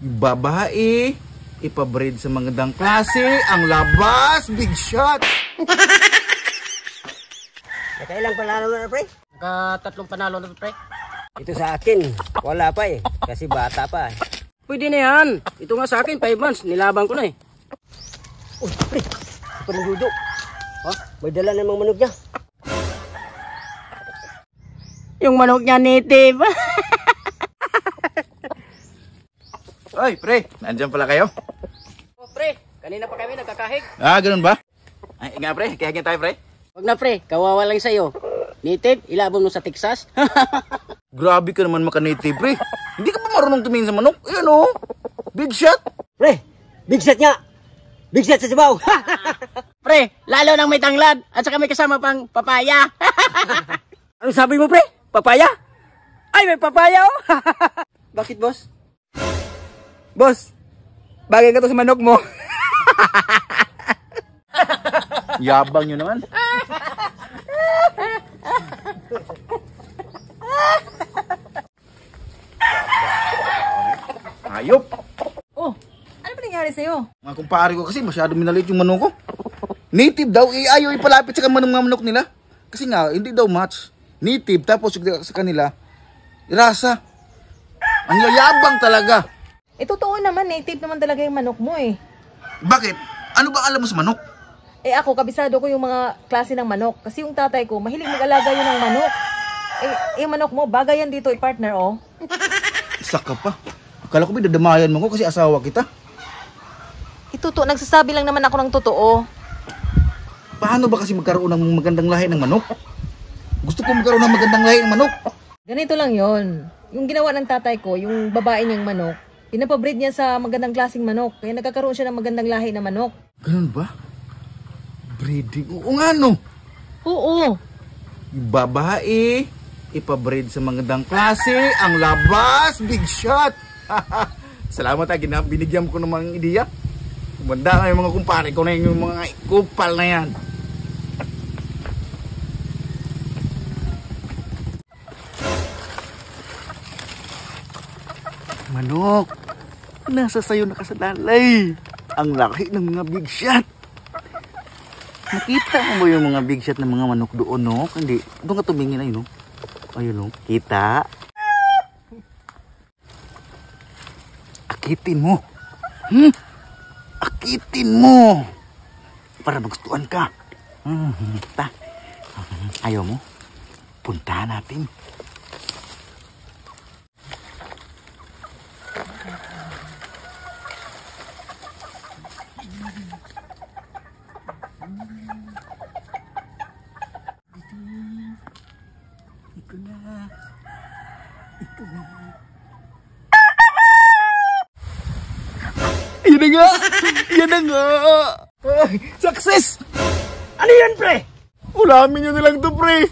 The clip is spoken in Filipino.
Babae, ipabreed sa magandang klase, ang labas, big shot. Nakailang panalo na, pre? Tatlong panalo na, pre. Ito sa akin, wala pa eh. Kasi bata pa eh. Pwede na yan. Ito nga sa akin, 5 months. Nilaban ko na eh. Uy, pre, si Pandudo. Ha? May dala namang manok niya. Yung manok niya native. Oy, pre, nandyan pala kayo? Oh, pre, kanina pa kami nagkakahig. Ah, ganun ba? Ay, nga pre, kaya tayo pre. Wag na, pre, kawawa lang sa'yo. Native, ilabon mo sa Texas. Grabe ka naman maka-native, pre. Hindi ka pa marunong tumingin sa manok. Ayan o, big shot. Pre, big shot nga. Big shot sa sabaw. Pre, lalo nang may tanglad. At saka may kasama pang papaya. Ano sabi mo, pre? Papaya? Ay, may papaya oh. Bakit, boss? Boss, bagay ka to sa manok mo. Yabang nyo naman. Ayop. Oh, ano ba nangyari sa'yo? Mga kumpare ko kasi masyado minalit yung manok ko. Native daw, ayaw ipalapit sa manok nila. Kasi nga, hindi daw match. Native, tapos sa kanila, rasa. Ang yayabang talaga. Eh, totoo naman, native naman talaga yung manok mo eh. Bakit? Ano ba alam mo sa manok? Eh ako, kabisado ko yung mga klase ng manok. Kasi yung tatay ko, mahilig mag-alaga yun ng manok. Eh, yung manok mo, bagay yan dito, partner, oh. Isa ka pa. Akala ko ba dadamayan mo ko kasi asawa kita? Totoo, nagsasabi lang naman ako ng totoo. Paano ba kasi magkaroon ng magandang lahi ng manok? Gusto ko magkaroon ng magandang lahi ng manok. Ganito lang yon. Yung ginawa ng tatay ko, yung babae niyang manok, pinapabreed niya sa magandang klaseng manok. Kaya nagkakaroon siya ng magandang lahi na manok. Ganun ba? Breeding? Oo nga no. Oo. Babae, ipabreed sa magandang klase, ang labas, big shot. Salamat binigyan ko ng mga ideya. Banda na yung mga kumpare ko na yung mga kupal na yan. Manok, nasa sayo nakasalalay ang laki ng mga big shot. Nakita mo ba yung mga big shot ng mga manok doon, no? Hindi, doon ka tumingin ay, no? Ayun, no? Kita? Akitin mo. Akitin mo. Para magustuhan ka. Ta. Ayaw mo? Puntahan natin. Ito na. Ito na. Yan na nga! Yan na nga! Success! Ano yan, pre? Ulamin nyo nilang to, pre!